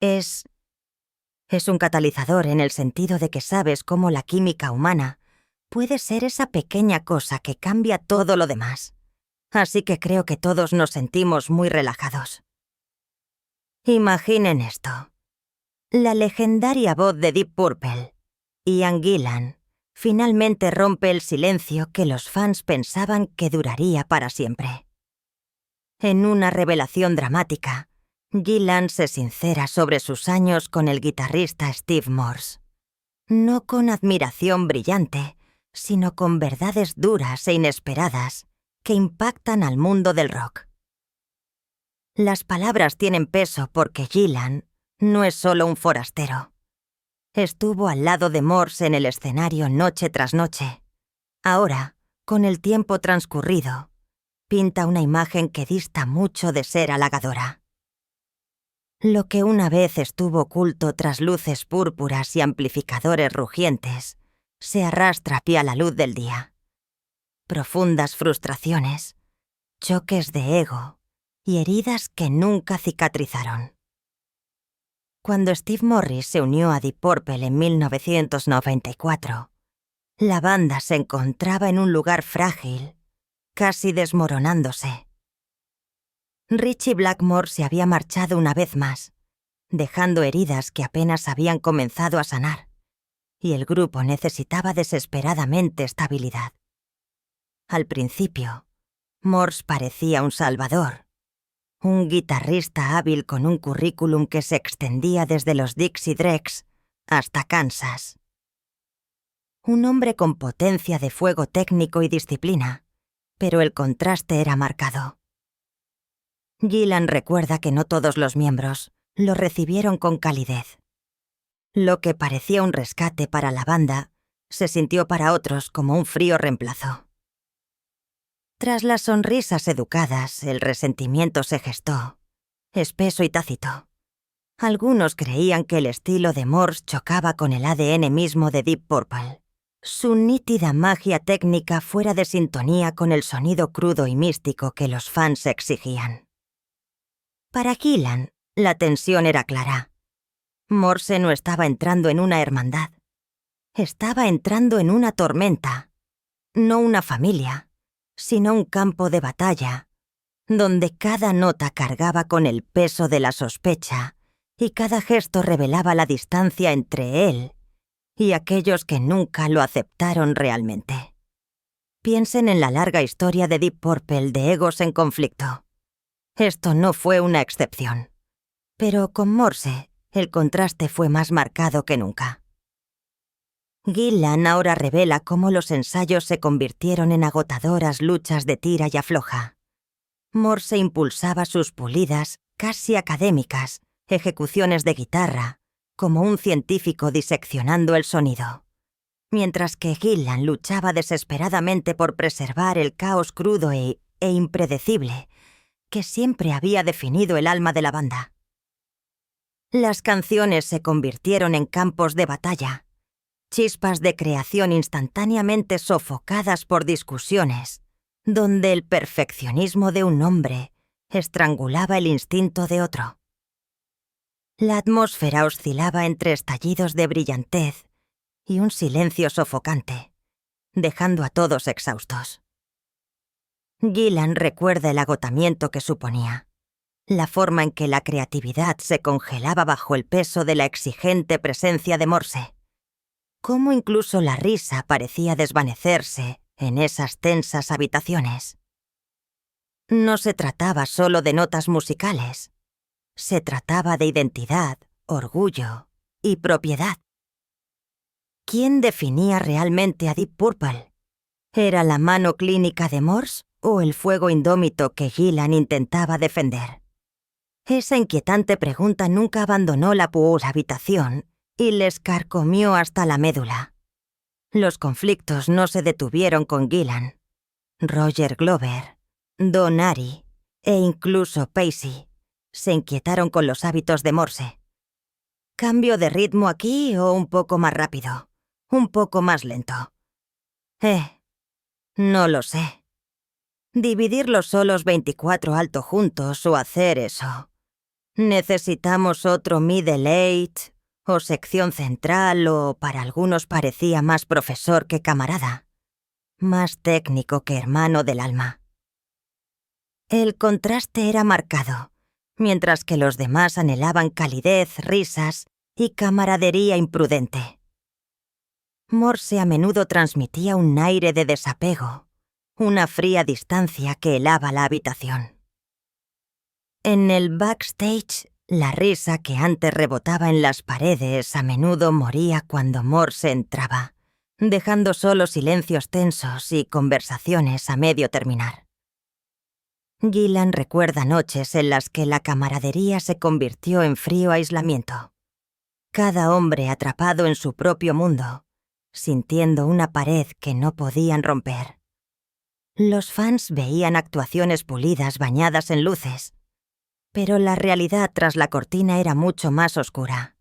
Es un catalizador en el sentido de que sabes cómo la química humana puede ser esa pequeña cosa que cambia todo lo demás. Así que creo que todos nos sentimos muy relajados. Imaginen esto. La legendaria voz de Deep Purple, Ian Gillan, finalmente rompe el silencio que los fans pensaban que duraría para siempre. En una revelación dramática, Gillan se sincera sobre sus años con el guitarrista Steve Morse. No con admiración brillante, sino con verdades duras e inesperadas que impactan al mundo del rock. Las palabras tienen peso porque Gillan no es solo un forastero. Estuvo al lado de Morse en el escenario noche tras noche. Ahora, con el tiempo transcurrido, pinta una imagen que dista mucho de ser halagadora. Lo que una vez estuvo oculto tras luces púrpuras y amplificadores rugientes, se arrastra hacia la luz del día. Profundas frustraciones, choques de ego y heridas que nunca cicatrizaron. Cuando Steve Morris se unió a Deep Purple en 1994, la banda se encontraba en un lugar frágil, casi desmoronándose. Ritchie Blackmore se había marchado una vez más, dejando heridas que apenas habían comenzado a sanar, y el grupo necesitaba desesperadamente estabilidad. Al principio, Morse parecía un salvador, un guitarrista hábil con un currículum que se extendía desde los Dixie Dregs hasta Kansas. Un hombre con potencia de fuego técnico y disciplina, pero el contraste era marcado. Gillan recuerda que no todos los miembros lo recibieron con calidez. Lo que parecía un rescate para la banda se sintió para otros como un frío reemplazo. Tras las sonrisas educadas, el resentimiento se gestó, espeso y tácito. Algunos creían que el estilo de Morse chocaba con el ADN mismo de Deep Purple. Su nítida magia técnica fuera de sintonía con el sonido crudo y místico que los fans exigían. Para Gillan, la tensión era clara. Morse no estaba entrando en una hermandad. Estaba entrando en una tormenta. No una familia, sino un campo de batalla, donde cada nota cargaba con el peso de la sospecha y cada gesto revelaba la distancia entre él y aquellos que nunca lo aceptaron realmente. Piensen en la larga historia de Deep Purple de egos en conflicto. Esto no fue una excepción. Pero con Morse, el contraste fue más marcado que nunca. Gillan ahora revela cómo los ensayos se convirtieron en agotadoras luchas de tira y afloja. Morse impulsaba sus pulidas, casi académicas, ejecuciones de guitarra, como un científico diseccionando el sonido, mientras que Gillan luchaba desesperadamente por preservar el caos crudo e impredecible que siempre había definido el alma de la banda. Las canciones se convirtieron en campos de batalla, chispas de creación instantáneamente sofocadas por discusiones, donde el perfeccionismo de un hombre estrangulaba el instinto de otro. La atmósfera oscilaba entre estallidos de brillantez y un silencio sofocante, dejando a todos exhaustos. Gillan recuerda el agotamiento que suponía, la forma en que la creatividad se congelaba bajo el peso de la exigente presencia de Morse, cómo incluso la risa parecía desvanecerse en esas tensas habitaciones. No se trataba solo de notas musicales, se trataba de identidad, orgullo y propiedad. ¿Quién definía realmente a Deep Purple? ¿Era la mano clínica de Morse o el fuego indómito que Gillan intentaba defender? Esa inquietante pregunta nunca abandonó la habitación y les carcomió hasta la médula. Los conflictos no se detuvieron con Gillan. Roger Glover, Don Ari e incluso Pacey se inquietaron con los hábitos de Morse. ¿Cambio de ritmo aquí o un poco más rápido? ¿Un poco más lento? No lo sé. Dividir los solos 24 alto juntos o hacer eso. Necesitamos otro middle eight o sección central o para algunos parecía más profesor que camarada, más técnico que hermano del alma. El contraste era marcado, mientras que los demás anhelaban calidez, risas y camaradería imprudente. Morse a menudo transmitía un aire de desapego, una fría distancia que helaba la habitación. En el backstage, la risa que antes rebotaba en las paredes a menudo moría cuando Morse entraba, dejando solo silencios tensos y conversaciones a medio terminar. Gillan recuerda noches en las que la camaradería se convirtió en frío aislamiento. Cada hombre atrapado en su propio mundo, sintiendo una pared que no podían romper. Los fans veían actuaciones pulidas bañadas en luces, pero la realidad tras la cortina era mucho más oscura.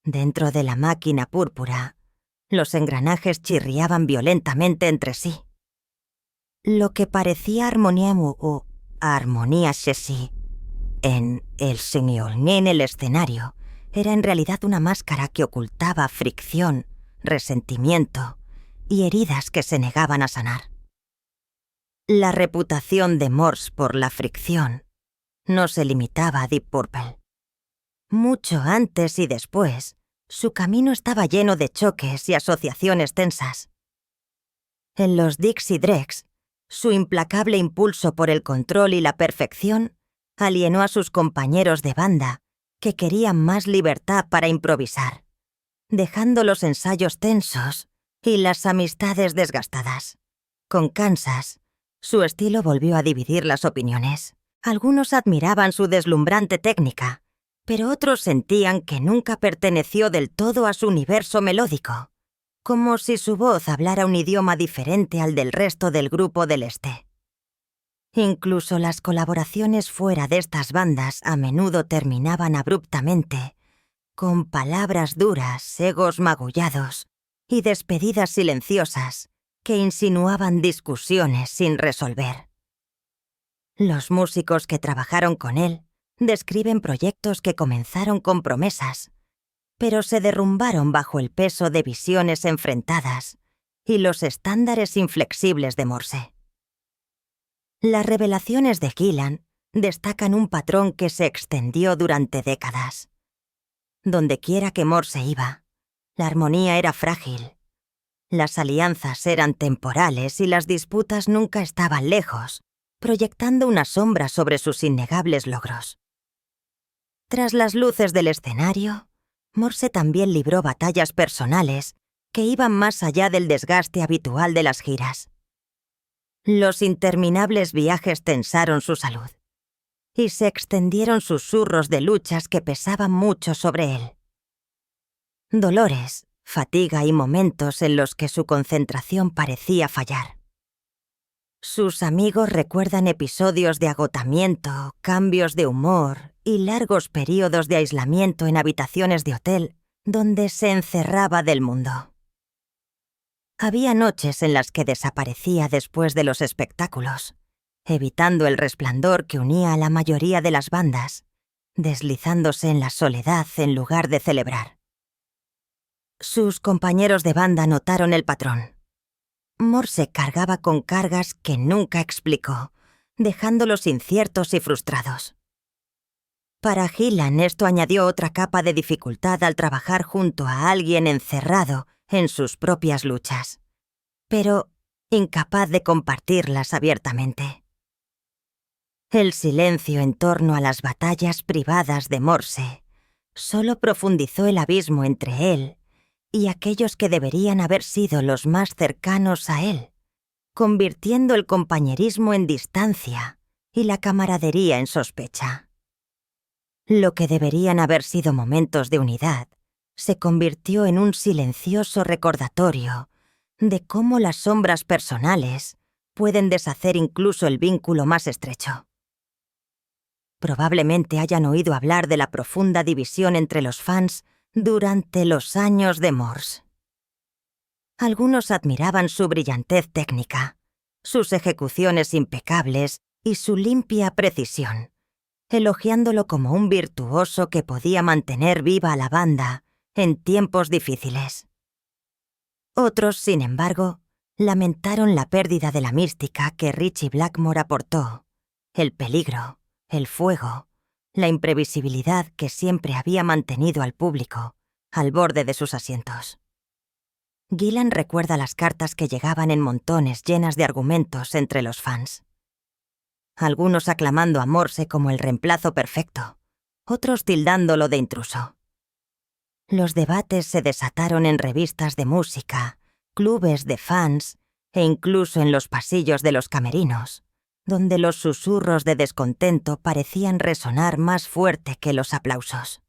Dentro de la máquina púrpura, los engranajes chirriaban violentamente entre sí. Lo que parecía armonía o armonía Shesi en el señor en el escenario era en realidad una máscara que ocultaba fricción, resentimiento y heridas que se negaban a sanar. La reputación de Morse por la fricción no se limitaba a Deep Purple. Mucho antes y después, su camino estaba lleno de choques y asociaciones tensas. En los Dixie Dregs, su implacable impulso por el control y la perfección alienó a sus compañeros de banda que querían más libertad para improvisar, dejando los ensayos tensos y las amistades desgastadas. Con Kansas, su estilo volvió a dividir las opiniones. Algunos admiraban su deslumbrante técnica, pero otros sentían que nunca perteneció del todo a su universo melódico, como si su voz hablara un idioma diferente al del resto del grupo del este. Incluso las colaboraciones fuera de estas bandas a menudo terminaban abruptamente, con palabras duras, egos magullados y despedidas silenciosas que insinuaban discusiones sin resolver. Los músicos que trabajaron con él describen proyectos que comenzaron con promesas, pero se derrumbaron bajo el peso de visiones enfrentadas y los estándares inflexibles de Morse. Las revelaciones de Gillan destacan un patrón que se extendió durante décadas. Dondequiera que Morse iba, la armonía era frágil. Las alianzas eran temporales y las disputas nunca estaban lejos, proyectando una sombra sobre sus innegables logros. Tras las luces del escenario, Morse también libró batallas personales que iban más allá del desgaste habitual de las giras. Los interminables viajes tensaron su salud, y se extendieron susurros de luchas que pesaban mucho sobre él. Dolores, fatiga y momentos en los que su concentración parecía fallar. Sus amigos recuerdan episodios de agotamiento, cambios de humor y largos períodos de aislamiento en habitaciones de hotel donde se encerraba del mundo. Había noches en las que desaparecía después de los espectáculos, evitando el resplandor que unía a la mayoría de las bandas, deslizándose en la soledad en lugar de celebrar. Sus compañeros de banda notaron el patrón. Morse cargaba con cargas que nunca explicó, dejándolos inciertos y frustrados. Para Gillan esto añadió otra capa de dificultad al trabajar junto a alguien encerrado en sus propias luchas, pero incapaz de compartirlas abiertamente. El silencio en torno a las batallas privadas de Morse solo profundizó el abismo entre él y aquellos que deberían haber sido los más cercanos a él, convirtiendo el compañerismo en distancia y la camaradería en sospecha. Lo que deberían haber sido momentos de unidad se convirtió en un silencioso recordatorio de cómo las sombras personales pueden deshacer incluso el vínculo más estrecho. Probablemente hayan oído hablar de la profunda división entre los fans durante los años de Morse. Algunos admiraban su brillantez técnica, sus ejecuciones impecables y su limpia precisión, elogiándolo como un virtuoso que podía mantener viva a la banda en tiempos difíciles. Otros, sin embargo, lamentaron la pérdida de la mística que Ritchie Blackmore aportó, el peligro, el fuego, la imprevisibilidad que siempre había mantenido al público al borde de sus asientos. Gillan recuerda las cartas que llegaban en montones llenas de argumentos entre los fans. Algunos aclamando a Morse como el reemplazo perfecto, otros tildándolo de intruso. Los debates se desataron en revistas de música, clubes de fans e incluso en los pasillos de los camerinos, donde los susurros de descontento parecían resonar más fuerte que los aplausos.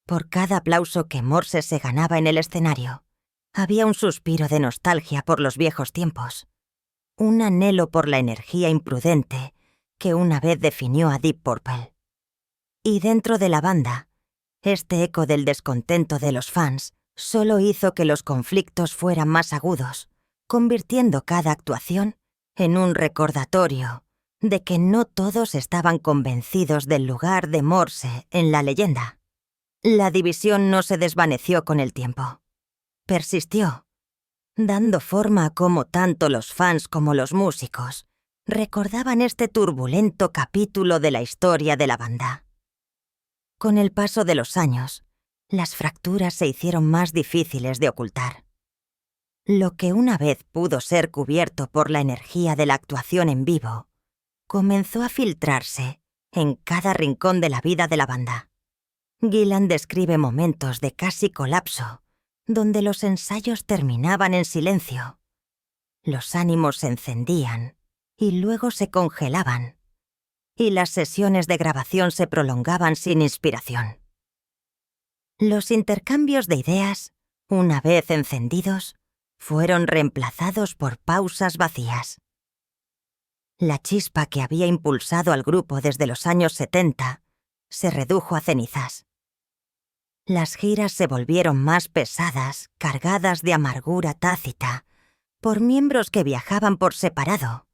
Por cada aplauso que Morse se ganaba en el escenario, había un suspiro de nostalgia por los viejos tiempos, un anhelo por la energía imprudente que una vez definió a Deep Purple. Y dentro de la banda, este eco del descontento de los fans solo hizo que los conflictos fueran más agudos, convirtiendo cada actuación en un recordatorio de que no todos estaban convencidos del lugar de Morse en la leyenda. La división no se desvaneció con el tiempo. Persistió, dando forma a cómo tanto los fans como los músicos recordaban este turbulento capítulo de la historia de la banda. Con el paso de los años, las fracturas se hicieron más difíciles de ocultar. Lo que una vez pudo ser cubierto por la energía de la actuación en vivo, comenzó a filtrarse en cada rincón de la vida de la banda. Gillan describe momentos de casi colapso, donde los ensayos terminaban en silencio. Los ánimos se encendían y luego se congelaban, y las sesiones de grabación se prolongaban sin inspiración. Los intercambios de ideas, una vez encendidos, fueron reemplazados por pausas vacías. La chispa que había impulsado al grupo desde los años 70 se redujo a cenizas. Las giras se volvieron más pesadas, cargadas de amargura tácita, por miembros que viajaban por separado,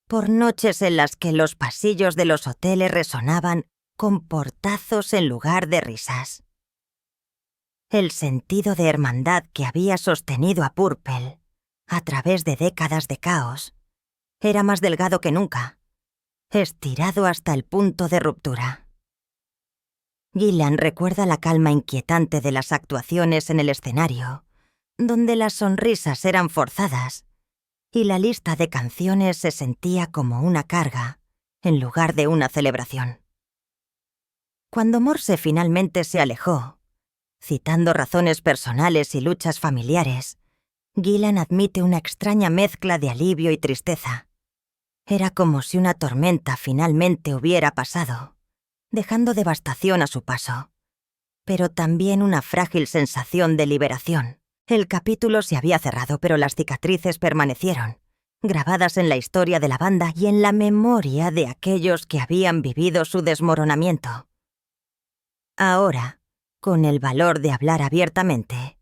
por noches en las que los pasillos de los hoteles resonaban con portazos en lugar de risas. El sentido de hermandad que había sostenido a Purple, a través de décadas de caos, era más delgado que nunca, estirado hasta el punto de ruptura. Gillan recuerda la calma inquietante de las actuaciones en el escenario, donde las sonrisas eran forzadas y la lista de canciones se sentía como una carga en lugar de una celebración. Cuando Morse finalmente se alejó, citando razones personales y luchas familiares, Gillan admite una extraña mezcla de alivio y tristeza. Era como si una tormenta finalmente hubiera pasado, dejando devastación a su paso, pero también una frágil sensación de liberación. El capítulo se había cerrado, pero las cicatrices permanecieron, grabadas en la historia de la banda y en la memoria de aquellos que habían vivido su desmoronamiento. Ahora, con el valor de hablar abiertamente,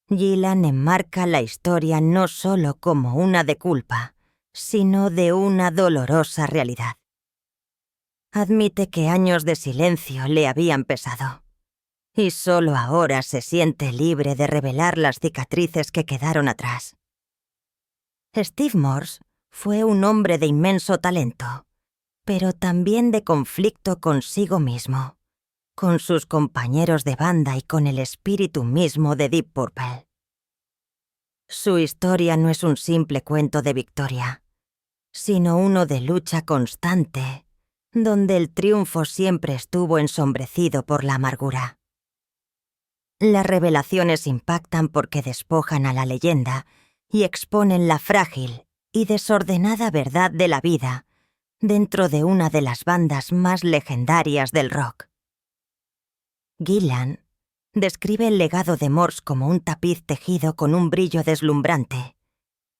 Gillan enmarca la historia no solo como una de culpa, sino de una dolorosa realidad. Admite que años de silencio le habían pesado, y solo ahora se siente libre de revelar las cicatrices que quedaron atrás. Steve Morse fue un hombre de inmenso talento, pero también de conflicto consigo mismo, con sus compañeros de banda y con el espíritu mismo de Deep Purple. Su historia no es un simple cuento de victoria, sino uno de lucha constante, donde el triunfo siempre estuvo ensombrecido por la amargura. Las revelaciones impactan porque despojan a la leyenda y exponen la frágil y desordenada verdad de la vida dentro de una de las bandas más legendarias del rock. Gillan describe el legado de Morse como un tapiz tejido con un brillo deslumbrante,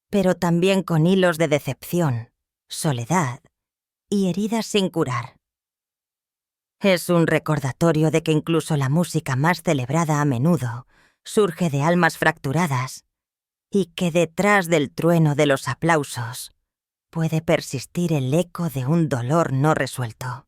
pero también con hilos de decepción, soledad y heridas sin curar. Es un recordatorio de que incluso la música más celebrada a menudo surge de almas fracturadas y que detrás del trueno de los aplausos puede persistir el eco de un dolor no resuelto.